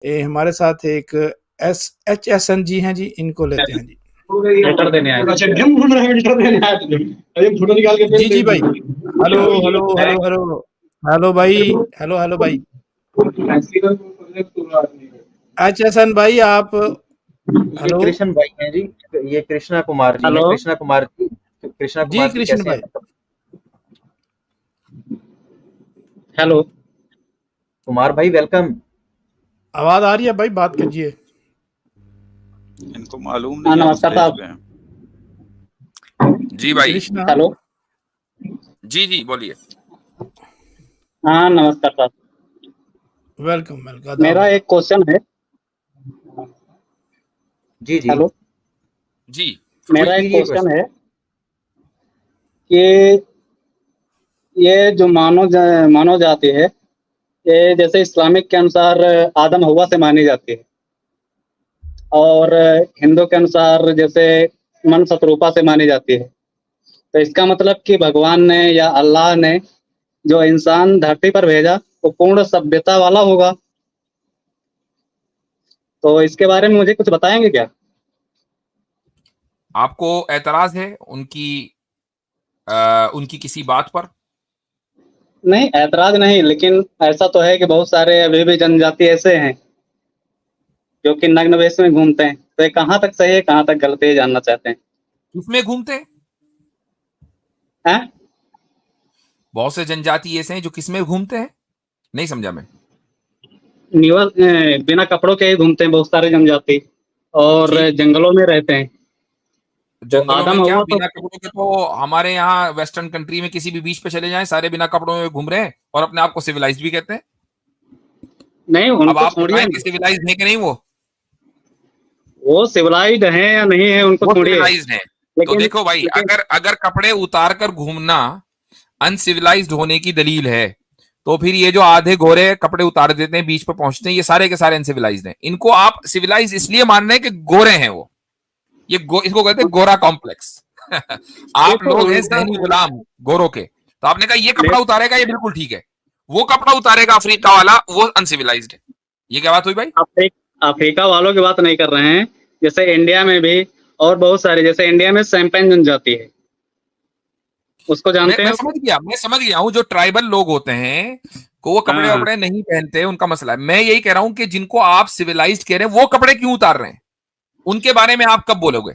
हमारे साथ एक HSN जी हैं जी, इनको लेते हैं जी। लेटर देने आए। अच्छा ड्रम ढूंढ रहे हैं, लेटर देने आए थे। अरे फोटो निकाल के जी जी भाई, hello hello hello hello hello भाई, हेलो हेलो भाई। HSN भाई आप, ये हेलो कृष्ण भाई हैं जी, ये कृष्णा कुमार जी हैं। हेलो। कृष्णा कुमार जी जी कृष्ण कैसे भाई, हैं? हेलो। कुमार भाई वेलकम। आवाज आ रही है भाई, बात कीजिए। इनको मालूम नहीं है नमस्कार स्टेज साहब। पे हैं। जी भाई, कृष्णा, हेलो। जी जी बोलिए। हाँ नमस्कार साहब। वेलकम वेलकम, आदाब मेरा एक आदाब। क्वेश्चन है। जी जी हेलो। जी मेरा फरमाइए। एक कीजिए क्वेश्चन क्वेश्चन। है कि ये जो मानव जाति है, ये जैसे इस्लामिक के अनुसार आदम हव्वा से मानी जाती है, और हिंदू के अनुसार जैसे मन शत्रुपा से मानी जाती है। तो इसका मतलब कि भगवान ने या अल्लाह ने जो इंसान धरती पर भेजा वो पूर्ण सभ्यता वाला होगा। तो इसके बारे में मुझे कुछ बताएंगे क्या? आपको एतराज है उनकी किसी बात पर? नहीं, ऐतराज नहीं, लेकिन ऐसा तो है कि बहुत सारे अभी भी जनजाति ऐसे हैं जो कि नग्न वेश में घूमते हैं। तो ये कहाँ तक सही है, कहाँ तक गलत है, ये जानना चाहते हैं। किसमें घूमते हैं? हैं? बहुत से जनजाति ऐसे हैं जो किसमें घूमते हैं, नहीं समझा मैं। बिना कपड़ों के ही घूमते हैं बहुत सारे जनजाति, और ठीक, जंगलों में रहते हैं। तो जंगलों में आदम क्या हुआ तो बिना कपड़ों के? तो हमारे यहाँ वेस्टर्न कंट्री में किसी भी बीच पे चले जाएं, सारे बिना कपड़ों में घूम रहे हैं और अपने आप को सिविलाइज्ड भी कहते हैं। नहीं, अब उनको आप छोड़िए बताएं ना। कि सिविलाइज्ड है कि नहीं वो सिविलाइज्ड हैं या नहीं है उनको वो छोड़िए। सिविलाइज्ड हैं। तो लेकिन देखो भाई, लेकिन अगर अगर कपड़े उतार कर घूमना अनसिविलाइज्ड होने की दलील है, तो फिर ये जो आधे गोरे कपड़े उतार देते हैं बीच पे पहुंचते हैं, ये सारे के सारे अनसिविलाइज्ड हैं। इनको आप सिविलाइज इसलिए मान रहे हैं कि गोरे हैं वो। इसको कहते हैं गोरा कॉम्प्लेक्स। आप देखो लोग हैं उनका जहनी गुलाम गोरों के। तो आपने कहा ये ले, कपड़ा उतारेगा, ये बिल्कुल ठीक है। वो कपड़ा उतारेगा अफ्रीका वाला, वो अनसिविलाइज्ड है। ये क्या बात हुई भाई? अफ्रीका वालों की बात नहीं कर रहे हैं। जैसे इंडिया में भी और बहुत सारे, जैसे इंडिया में सैंपैन जनजाति है, उसको मैं जानते मैं हैं? समझ गया हूं। जो ट्राइबल लोग होते हैं को वो कपड़े हाँ, वपड़े नहीं पहनते, उनका मसला है। मैं यही कह रहा हूं कि जिनको आप सिविलाइज्ड कह रहे हैं वो कपड़े क्यों उतार रहे हैं, उनके बारे में आप कब बोलोगे?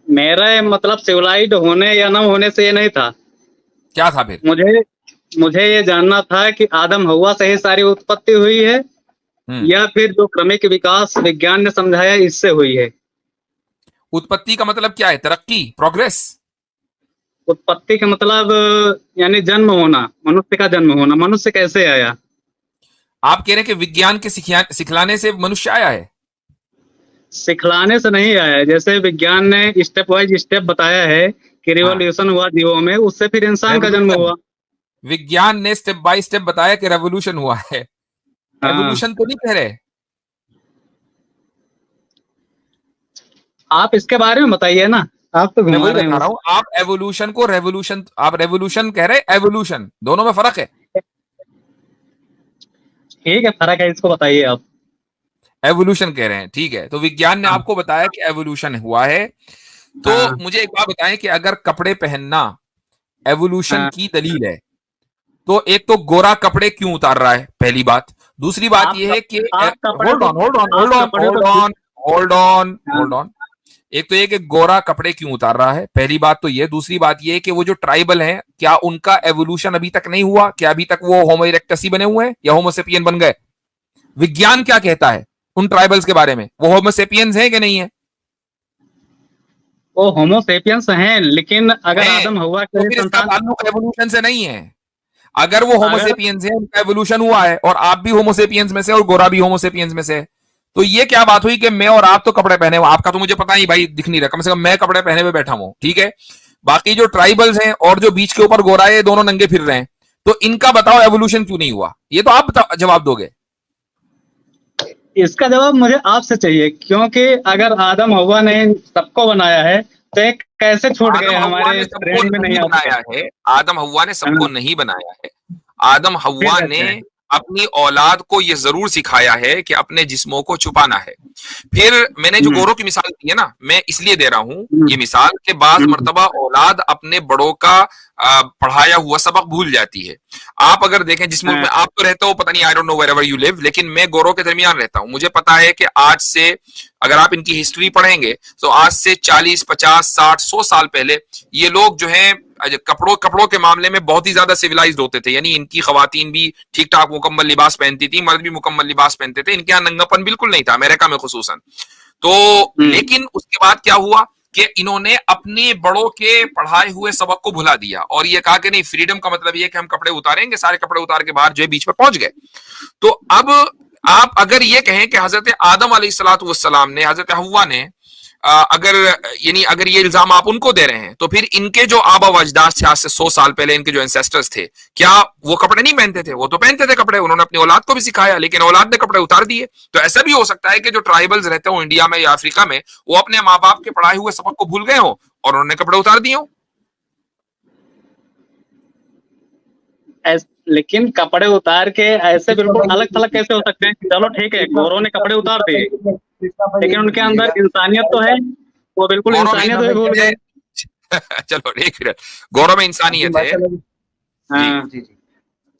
मेरा ये मतलब सिविलाइज्ड होने या न होने से ये नहीं था। क्या था फिर? मुझे मुझे ये जानना था कि आदम हव्वा से ही सारी उत्पत्ति हुई है, हम्म या फिर जो क्रमिक विकास विज्ञान ने समझाया इससे हुई है। उत्पत्ति का मतलब क्या है? तरक्की, प्रोग्रेस। उत्पत्ति का मतलब यानी जन्म होना, मनुष्य का जन्म होना। मनुष्य कैसे आया? आप कह रहे हैं कि विज्ञान के सिखलाने से मनुष्य आया है? सिखलाने से नहीं आया। जैसे विज्ञान ने स्टेप वाइज स्टेप बताया है कि हाँ, रिवॉल्यूशन हुआ जीवों में, उससे फिर इंसान का जन्म रेवोल्यूशन। हुआ। विज्ञान ने स्टेप बाय स्टेप बताया कि रेवोल्यूशन हुआ है। हाँ, एवोल्यूशन तो नहीं कह रहे। आप इसके बारे में बताइए ना, आप तो मैं घुमा वही रहे हैं बता रहा मुझे। हूं, आप एवोल्यूशन को रेवोल्यूशन, आप रेवोल्यूशन कह रहे, एवोल्यूशन, दोनों में फर्क है। ठीक है, फर्क है, इसको बताइए आप। एवोल्यूशन कह रहे हैं, ठीक है। तो विज्ञान ने हाँ, आपको बताया कि एवोल्यूशन हुआ है। तो हाँ, मुझे एक बात बताएं कि अगर कपड़े पहनना एवोल्यूशन हाँ। की दलील है, तो एक तो गोरा कपड़े क्यों उतार रहा है, पहली बात। दूसरी बात आप यह है कि आप कपड़े होल्ड तो ऑन होल्ड ऑन आप होल्ड ऑन कपड़े होल्ड तो ऑन होल्ड ऑन हाँ, होल्ड ऑन। एक तो ये कि गोरा कपड़े क्यों उतार रहा है, पहली बात तो ये। दूसरी बात ये कि वो जो ट्राइबल हैं, क्या उनका एवोल्यूशन अभी तक नहीं हुआ? क्या अभी तक वो होमो इरेक्टस ही बने हुए हैं या होमोसेपियन बन गए? विज्ञान क्या कहता है उन ट्राइबल्स के बारे में? वो होमोसेपियंस हैं कि नहीं है? वो होमो सेपियंस हैं, लेकिन अगर हैं। आदम हव्वा तो के फिर इसका संतान, ताल्लुक एवोल्यूशन से नहीं है। अगर वो अगर होमोसेपियंस है, उनका एवोल्यूशन हुआ है, और आप भी होमोसेपियंस में से और गोरा भी होमोसेपियंस में से है, तो ये क्या बात हुई कि मैं और आप तो कपड़े पहने हुए, आपका तो मुझे पता ही भाई दिख नहीं रहा, कम से कम मैं कपड़े पहने हुए बैठा हूं, ठीक है। बाकी जो ट्राइबल्स हैं और जो बीच के ऊपर गोरा है, ये दोनों नंगे फिर रहे हैं। तो इनका बताओ एवोल्यूशन क्यों नहीं हुआ? ये तो आप जवाब दोगे। इसका जवाब मुझे आपसे चाहिए, क्योंकि अगर आदम हव्वा ने सबको बनाया है तो एक कैसे छूट गए, आदम हव्वा ने हमारे सबको ट्रेंड में नहीं नहीं आते? बनाया है। आदम हव्वा ने सबको हाँ, नहीं बनाया है। आदम फिर हव्वा ने कैसे है? अपनी औलाद को ये जरूर सिखाया है कि अपने जिस्मों को छुपाना है। फिर मैंने जो गोरों की मिसाल दी है ना, मैं इसलिए दे रहा हूं ये मिसाल के बाद मर्तबा औलाद अपने बड़ों का पढ़ाया हुआ सबक भूल जाती है। आप अगर देखें जिस मुल्क में आप तो रहते हो, पता नहीं, I don't know wherever you live, लेकिन मैं गोरों के दरमियान रहता हूं। मुझे पता है कि आज से अगर आप इनकी हिस्ट्री पढ़ेंगे तो आज से 40, 50, 60, 100 साल पहले ये लोग जो है कपड़ों के मामले में बहुत ही ज्यादा सिविलाइज्ड होते थे। यानी इनकी खवातीन भी ठीक ठाक मुकम्मल लिबास पहनती थी, मर्द भी मुकम्मल लिबास पहनते थे। इनके यहाँ नंगापन बिल्कुल नहीं था, अमेरिका में खुसूसन। तो लेकिन उसके बाद क्या हुआ कि इन्होंने अपने बड़ों के पढ़ाए हुए सबक को भुला दिया और ये कहा कि नहीं, फ्रीडम का मतलब ये कि हम कपड़े उतारेंगे, सारे कपड़े उतार के बाहर जो है बीच में पहुंच गए। तो अब आप अगर ये कहें कि हजरत आदम अलैहिस्सलाम ने, हजरत हव्वा ने, अगर ये इल्जाम आप उनको दे रहे हैं, तो फिर इनके जो आबा व अजदाद थे आज से 100 साल पहले, इनके जो एंसेस्टर्स थे, क्या वो कपड़े नहीं पहनते थे? वो तो पहनते थे कपड़े, उन्होंने अपनी औलाद को भी सिखाया, लेकिन औलाद ने कपड़े उतार दिए। तो ऐसा भी हो सकता है कि जो ट्राइबल्स रहते हो इंडिया में या अफ्रीका में, वो अपने माँ बाप के पढ़ाए हुए सबक को भूल गए हो और उन्होंने कपड़े उतार दिए हो। लेकिन कपड़े उतार के ऐसे बिल्कुल अलग थलग कैसे हो सकते हैं? चलो ठीक है, गोरों ने कपड़े उतार दिए, लेकिन उनके अंदर इंसानियत तो है, वो बिल्कुल इंसानियत भी भूल गए। चलो एक मिनट, गोरों में इंसानियत है। हाँ जी जी,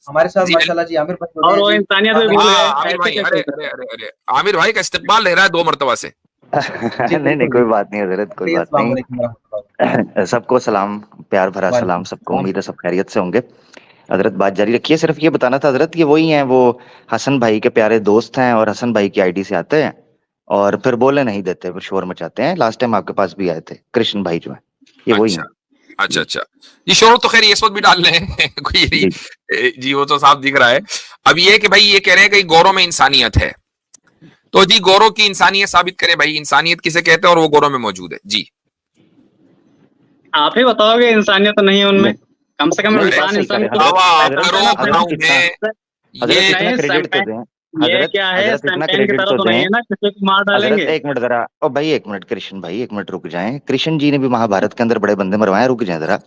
हमारे साथ माशाल्लाह जी आमिर भाई, और वो इंसानियत भी भूल गए। आमिर भाई, अरे आमिर भाई का इस्तेमाल ले रहा है 2 मरतबा से। नहीं कोई बात नहीं हजरत, कोई बात नहीं। सबको सलाम, प्यार भरा सलाम सबको, उम्मीद है सब खैरियत से होंगे। हजरत बात जारी रखिए। सिर्फ ये बताना था हजरत, ये वही हैं, वो हसन भाई के प्यारे दोस्त हैं और हसन भाई की आईडी से आते हैं और फिर बोले नहीं देते, फिर शोर मचाते हैं। लास्ट टाइम आपके पास भी आए थे कृष्ण भाई जो है, ये वही हैं। अच्छा, ये शोर तो खैर इस वक्त भी डाल रहे हैं कोई जी, वो तो साफ दिख रहा है। अब ये कि भाई ये कह रहे हैं कि गोरों में इंसानियत है, तो जी गोरों की इंसानियत साबित करें भाई, इंसानियत किसे कहते हैं और वो गोरों में मौजूद है? जी आप ही बताओगे इंसानियत नहीं है उनमें? कम से कम इंसान ये क्या है, की तरह तो नहीं है ना, किसी को मार डालेंगे। एक मिनट जरा, ओ भाई एक मिनट कृष्ण भाई, एक मिनट रुक जाएं। कृष्ण जी ने भी महाभारत के अंदर बड़े बंदे मरवाए, रुक जाएं जरा।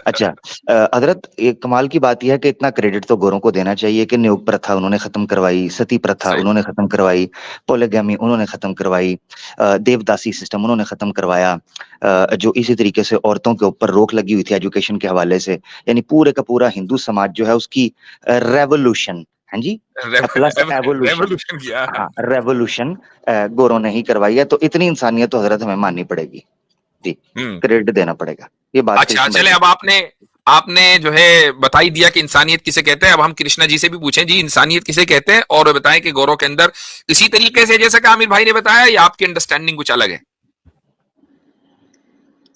अच्छा हजरत, एक कमाल की बात यह है कि इतना क्रेडिट तो गोरों को देना चाहिए कि नियोग प्रथा उन्होंने खत्म करवाई, सती प्रथा उन्होंने खत्म करवाई, पोलेगैमी उन्होंने खत्म करवाई, देवदासी सिस्टम उन्होंने खत्म करवाया, जो इसी तरीके से औरतों के ऊपर रोक लगी हुई थी एजुकेशन के हवाले से, यानी पूरे का पूरा हिंदू समाज जो है उसकी रेवोल्यूशन, हाँ जी, प्लस एवोल्यूशन किया, रेवोल्यूशन गोरों ने ही करवाई है। तो इतनी इंसानियत तो हजरत हमें माननी पड़ेगी जी, क्रेडिट देना पड़ेगा, ये बात। अच्छा चले, अब आपने जो है बता ही दिया कि इंसानियत किसे कहते हैं। अब हम कृष्णा जी से भी पूछें, जी इंसानियत किसे कहते हैं, और बताएं कि गोरों के अंदर इसी तरीके से जैसा कि आमिर भाई ने बताया, या आपकी अंडरस्टैंडिंग कुछ अलग है?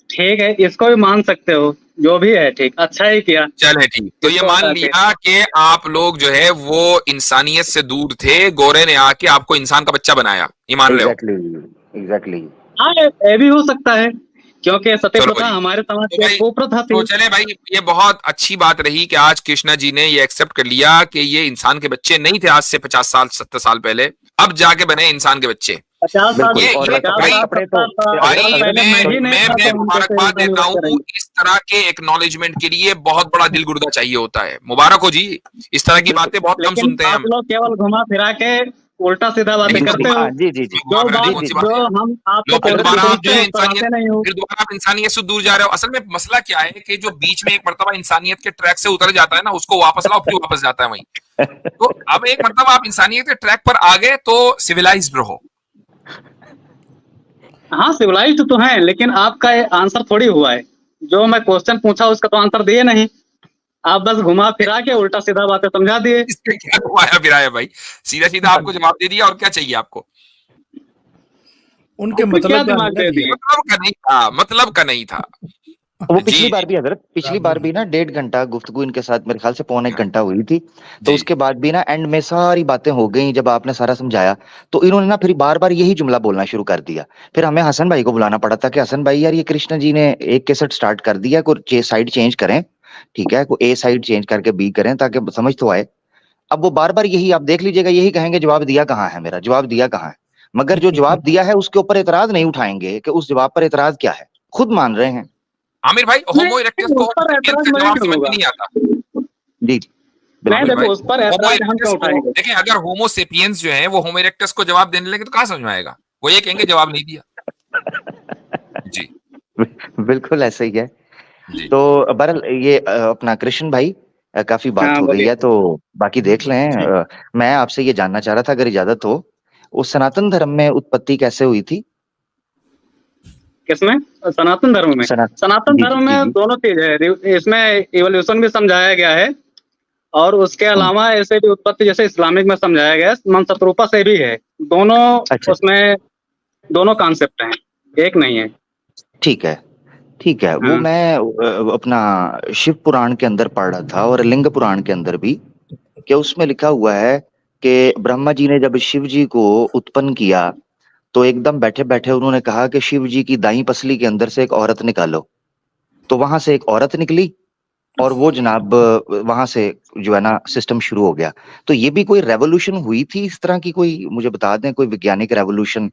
ठीक है, इसको भी मान सकते हो, जो भी है ठीक, अच्छा ही किया। चले ठीक, तो ये मान लिया कि आप लोग जो है वो इंसानियत से दूर थे, गोरे ने आके आपको इंसान का बच्चा बनाया, ये मान रहे हो? एग्जैक्टली। हाँ ये भी हो सकता है, क्योंकि सती प्रथा हमारे समाज की कुप्रथा थी। तो चले भाई, ये बहुत अच्छी बात रही कि आज कृष्णा जी ने ये एक्सेप्ट कर लिया कि ये इंसान के बच्चे नहीं थे आज से 50 साल 70 साल पहले, अब जाके बने इंसान के बच्चे। 50 साल मैं मुबारकबाद देता हूँ, इस तरह के एक्नॉलेजमेंट के लिए बहुत बड़ा दिल गुर्दा चाहिए होता है। मुबारक हो जी, इस तरह की बातें बहुत कम सुनते हैं हम लोग, केवल घुमा फिरा के उल्टा सीधा बातें करते हो। जी जो हम आपको फिर दोबारा आप इंसानियत से दूर जा रहे हो। असल में मसला क्या है कि जो बीच में एक मर्तबा इंसानियत के ट्रैक से उतर जाता है ना, उसको वापस लाओ, फिर वापस जाता है वहीं। तो अब एक मर्तबा आप इंसानियत के ट्रैक पर आ गए तो सिविलाइज्ड रहो। हाँ सिविलाइज्ड तो है, लेकिन आपका आंसर थोड़ी हुआ है। जो मैं क्वेश्चन पूछा उसका तो आंसर दिए नहीं, आप बस घुमा फिरा के उल्टा सीधा बातें समझा दिए। इसमें क्या घुमाया फिराया भाई, सीधा सीधा आपको जवाब दे दिया, और क्या चाहिए आपको? उनके मतलब का नहीं था। वो पिछली बार भी हजरत, पिछली बार भी ना 1.5 घंटा गुफ्तगू इनके साथ मेरे ख्याल से 1.25 घंटा हुई थी। तो उसके बाद भी ना एंड में सारी बातें हो गई, जब आपने सारा समझाया तो इन्होंने ना फिर बार बार यही जुमला बोलना शुरू कर दिया। फिर हमें हसन भाई को बुलाना पड़ा था कि हसन भाई यार ये कृष्ण जी ने एक कैसेट स्टार्ट कर दिया, कोई साइड चेंज करें, ठीक है, कोई ए साइड चेंज करके बी करें ताकि समझ तो आए। अब वो बार बार यही, आप देख लीजिएगा, यही कहेंगे जवाब दिया कहाँ है, मेरा जवाब दिया कहाँ है, मगर जो जवाब दिया है उसके ऊपर एतराज नहीं उठाएंगे कि उस जवाब पर एतराज क्या है, खुद मान रहे हैं। आमिर भाई होमो इरेक्टस को जवाब समझ नहीं आता। जी नहीं देखो उस पर होमो ऐतराज हम इरेक्टस क्यों को, उठाएंगे? देखिए अगर होमो सेपियंस जो है वो होमो इरेक्टस को जवाब देने लगे तो कहाँ समझ में आएगा, वो ये कहेंगे जवाब नहीं दिया। जी बिल्कुल ऐसा ही है। जी तो बहरहाल ये अपना कृष्ण भाई काफी बात हाँ हो गई बोलिए। है, तो बाकी देख लें। मैं आपसे ये जानना चाह रहा था, अगर इजाजत हो, उस सनातन धर्म में उत्पत्ति कैसे हुई थी? किसमें? सनातन धर्म में? सनातन जी धर्म जी जी में जी। दोनों चीज है, इसमें इवोल्यूशन भी समझाया गया है और उसके अलावा ऐसे भी उत्पत्ति जैसे इस्लामिक में समझाया गया है, मनसतरूपा से भी है। दोनों अच्छा उसमें दोनों कॉन्सेप्ट हैं, एक नहीं है। ठीक है, ठीक है। वो हाँ मैं अपना शिव पुराण के अंदर पढ़ रहा था और लिंग पुराण के अंदर भी, कि उसमें लिखा हुआ है कि ब्रह्मा जी ने जब शिव जी को उत्पन्न किया तो एकदम बैठे बैठे उन्होंने कहा कि शिव जी की दाई पसली के अंदर से एक औरत निकालो। तो वहां से एक औरत निकली और वो जनाब वहां से जो है ना सिस्टम शुरू हो गया। तो ये भी कोई रेवोल्यूशन हुई थी इस तरह की, कोई मुझे बता दें, कोई वैज्ञानिक रेवोल्यूशन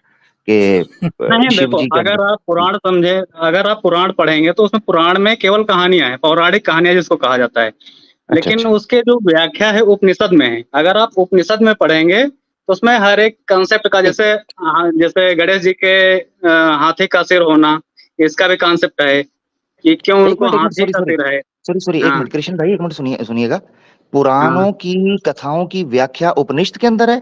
के नहीं शिव देखो, जी के अगर अंदर? आप पुराण समझे, अगर आप पुराण पढ़ेंगे तो उसमें पुराण में केवल कहानियां हैं, पौराणिक कहानियां जिसको कहा जाता है। अच्छा लेकिन अच्छा उसके जो व्याख्या है उपनिषद में है। अगर आप उपनिषद में पढ़ेंगे तो उसमें हर एक कंसेप्ट का, जैसे जैसे गणेश जी के हाथी का सिर होना, इसका भी कॉन्सेप्ट है कि क्यों एक उनको मिनट, हाथी सॉरी का सॉरी सिर है। सॉरी सॉरी, एक हाँ मिनट कृष्ण भाई, एक मिनट सुनिए, सुनिएगा। हाँ पुराणों की कथाओं की व्याख्या उपनिषद के अंदर है?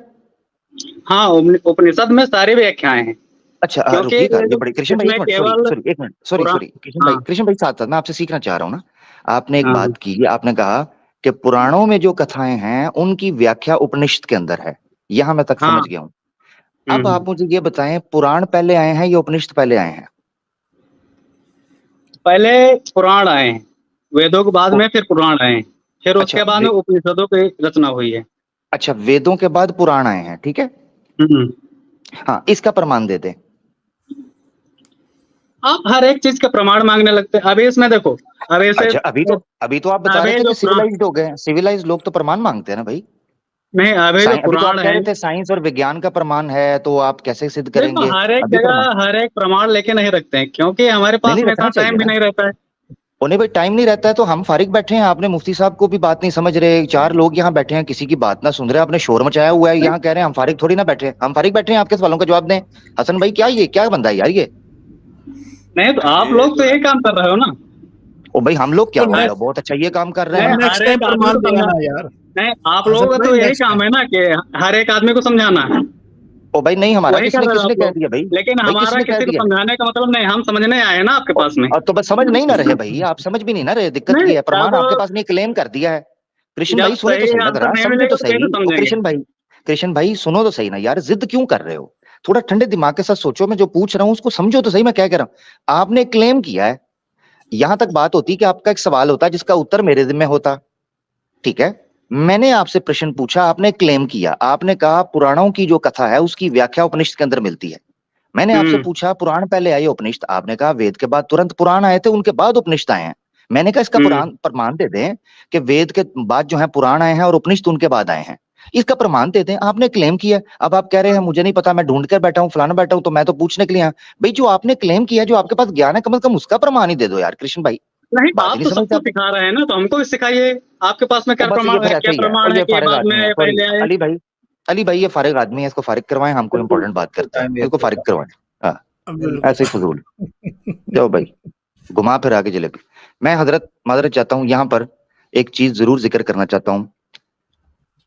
हाँ, उपनिषद में सारी व्याख्याएं हैं। अच्छा क्योंकि रुकिएगा, ये बड़ी कृष्ण भाई, एक इसमें मिनट, सॉरी केवल सॉरी, एक मिनट, सॉरी पुराण। सॉरी कृष्ण भाई, हाँ कृष्ण भाई, साथ साथ मैं आपसे सीखना चाह रहा हूँ ना। आपने एक हाँ बात की, आपने कहा कि पुराणों में जो कथाएं हैं उनकी व्याख्या उपनिषद के अंदर है। यहां मैं तक हाँ। समझ गया हूँ। अब आप मुझे ये बताएं, पुराण पहले आए हैं या उपनिषद पहले आए हैं? पहले पुराण आए हैं, वेदों के बाद ओ, में फिर पुराण आए हैं, फिर अच्छा उसके बाद में उपनिषदों की रचना हुई है। अच्छा, वेदों के बाद पुराण आए हैं, ठीक है। हम्म। हाँ, इसका प्रमाण दे दें। आप हर एक चीज का प्रमाण मांगने लगते हैं। अभी इसमें देखो, अभी इसे अच्छा, अभी तो आप बता रहे अभी थे जो कि सिविलाइज्ड हो गए, सिविलाइज्ड लोग तो प्रमाण मांगते हैं ना भाई। नहीं, अभी जो अभी तो आप पुराण कह है, रहे थे साइंस और विज्ञान का प्रमाण है, तो आप कैसे सिद्ध देखो करेंगे? हर एक अभी प्रमाण जगह हर एक प्रमाण लेके नहीं रखते हैं, क्योंकि हमारे नहीं, पास नहीं में रखना इतना चाहिए टाइम भी ना। नहीं रहता है। उन्हें भाई टाइम नहीं रहता है तो हम फारिग बैठे हैं, आपने मुफ्ती साहब को भी बात नहीं समझ रहे, चार लोग यहाँ बैठे हैं किसी की बात ना सुन रहे, आपने शोर मचाया हुआ है, यहाँ कह रहे हैं हम फारिग थोड़ी ना बैठे हैं, हम फारिग बैठे हैं, आपके सवालों का जवाब दें। हसन भाई, क्या ये क्या बंदा है यार ये? नहीं तो आप लोग तो यही काम कर रहे हो ना। ओ भाई, हम लोग क्या तो हो, हर बहुत अच्छा ये काम कर रहे नहीं, हैं। नेक्स्ट हर टाइम एक आदमी प्रमाण को देगा समझा ना यार। नहीं, आप हसन लोगों का तो भाई यही नेक्स्ट काम टाइम। है ना कि हर एक आदमी को समझाना है। ओ भाई नहीं, हमारा वही कर किसने रहे हो किसने आप कह लोग। दिया भाई? लेकिन भाई हमारा किसने कह किसी को दिया? समझाने का मतलब नहीं, हम समझने आए हैं ना आपके पास में। और तो बस समझ नहीं ना रहे भाई, आप समझ भी नहीं ना रहे, दिक्कत नहीं ये है, प्रमाण आपके तब पास नहीं, क्लेम कर दिया है। कृष्ण जब भाई सुने तो सही सही ना, आंसर जरा नहीं समझे मिलेगा तो तो सही। कैसे ओ समझेंगे? कृष्ण भाई, कृष्ण भाई सुनो तो सही ना यार, जिद क्यों कर रहे हो? थोड़ा ठंडे दिमाग के साथ सोचो, मैं जो पूछ रहा हूँ उसको समझो तो सही, मैं क्या कह रहा हूँ। आपने क्लेम किया है, यहां तक बात होती कि आपका एक सवाल होता जिसका उत्तर मेरे जिम्मे होता, ठीक है। मैंने आपसे प्रश्न पूछा, आपने क्लेम किया, आपने कहा पुराणों की जो कथा है उसकी व्याख्या उपनिषद के अंदर मिलती है। मैंने आपसे हम्म पूछा पुराण पहले आए उपनिषद, आपने कहा वेद के बाद तुरंत पुराण आए थे, उनके बाद उपनिषद आए हैं। मैंने कहा इसका हम्म प्रमाण दे दें कि वेद के बाद जो है पुराण आए हैं और उपनिषद उनके बाद आए हैं, इसका प्रमाण दे दें। आपने क्लेम किया, अब आप कह रहे हैं मुझे नहीं पता, मैं ढूंढ कर बैठा हूँ, फलाना बैठा हूँ, तो मैं तो पूछने के लिए आया। भाई जो आपने क्लेम किया, जो आपके पास ज्ञान है, कम से कम उसका प्रमाण ही दे दो यार कृष्ण भाई। नहीं तो बात ही आप नहीं तो समझते सबको आप। सिखा रहे हैं ना, तो हमको भी सिखाइए। आपके पास में ओ बस ये फिर ऐसे क्या ही है, और प्रमाण है ये कि ये फारिग बाद आदमी है, में सॉरी पहले आए? अली भाई, अली भाई ये फारिग आदमी है, इसको फारिग करवाएं, हमको बिल्कुल इंपॉर्टेंट बात करते हैं, टाइम वेस्ट इसको फारिग होता करवाएं। हाँ, बिल्कुल। ऐसे ही फजूल। जाओ भाई, घुमा फिर आके जलेबी। मैं हजरत माजरत चाहता हूँ, यहाँ पर एक चीज जरूर जिक्र करना चाहता हूँ।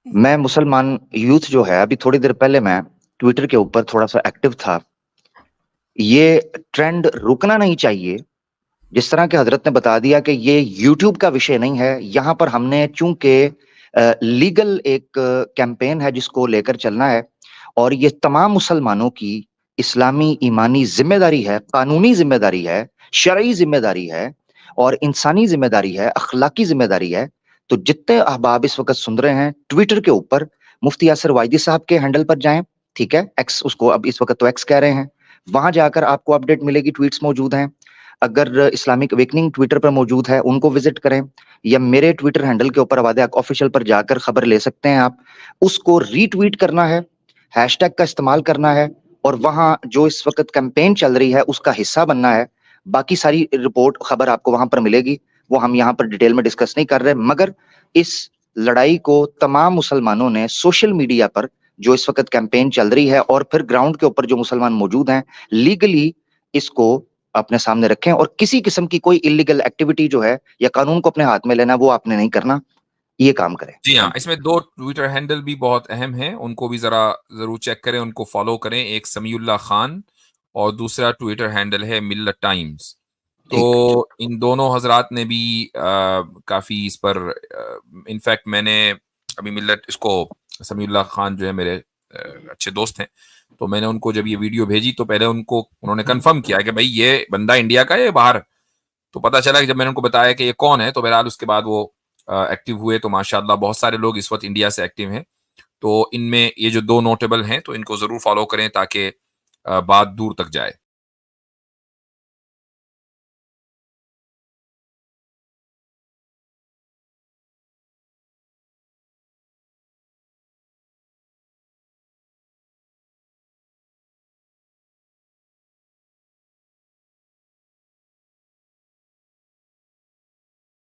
मैं मुसलमान यूथ जो है, अभी थोड़ी देर पहले मैं ट्विटर के ऊपर थोड़ा सा एक्टिव था। ये ट्रेंड रुकना नहीं चाहिए। जिस तरह के हजरत ने बता दिया कि ये यूट्यूब का विषय नहीं है, यहाँ पर हमने चूंकि लीगल एक कैंपेन है जिसको लेकर चलना है, और ये तमाम मुसलमानों की इस्लामी ईमानी जिम्मेदारी है, कानूनी जिम्मेदारी है, शरई जिम्मेदारी है, और इंसानी जिम्मेदारी है, अखलाकी जिम्मेदारी है। तो जितने अहबाब इस वक्त सुन रहे हैं, ट्विटर के ऊपर मुफ्ती यासिर वाइदी साहब के हैंडल पर जाएं, ठीक है, एक्स उसको अब इस वक्त तो एक्स कह रहे हैं, वहां जाकर आपको अपडेट मिलेगी, ट्वीट्स मौजूद हैं। अगर इस्लामिक अवेकनिंग ट्विटर पर मौजूद है, उनको विजिट करें, या मेरे ट्विटर हैंडल के ऊपर आवाज़े हक ऑफिशियल पर जाकर खबर ले सकते हैं आप। उसको रीट्वीट करना है, हैशटैग का इस्तेमाल करना है, और वहां जो इस वक्त कैंपेन चल रही है उसका हिस्सा बनना है। बाकी सारी रिपोर्ट खबर आपको वहां पर मिलेगी, वो हम यहाँ पर डिटेल में डिस्कस नहीं कर रहे, मगर इस लड़ाई को तमाम मुसलमानों ने सोशल मीडिया पर जो इस वक्त कैंपेन चल रही है और फिर ग्राउंड के ऊपर जो मुसलमान मौजूद हैं लीगली इसको अपने सामने रखें और किसी किस्म की कोई इलीगल एक्टिविटी जो है या कानून को अपने हाथ में लेना वो आपने नहीं करना, ये काम करें। जी हाँ, इसमें 2 ट्विटर हैंडल भी बहुत अहम हैं, उनको भी जरूर चेक करें, उनको फॉलो करें। एक समीउल्लाह खान और दूसरा ट्विटर हैंडल है मिल्लत टाइम्स। तो इन दोनों हजरात ने भी काफी इस पर इनफैक्ट मैंने अभी इसको समीउल्लाह खान जो है मेरे अच्छे दोस्त हैं, तो मैंने उनको जब ये वीडियो भेजी तो पहले उन्होंने कंफर्म किया कि भाई ये बंदा इंडिया का है बाहर। तो पता चला कि जब मैंने उनको बताया कि ये कौन है तो बहरहाल उसके बाद वो एक्टिव हुए। तो माशाल्लाह बहुत सारे लोग इस वक्त इंडिया से एक्टिव हैं। तो इनमें ये जो 2 नोटेबल हैं तो इनको जरूर फॉलो करें ताकि बात दूर तक जाए।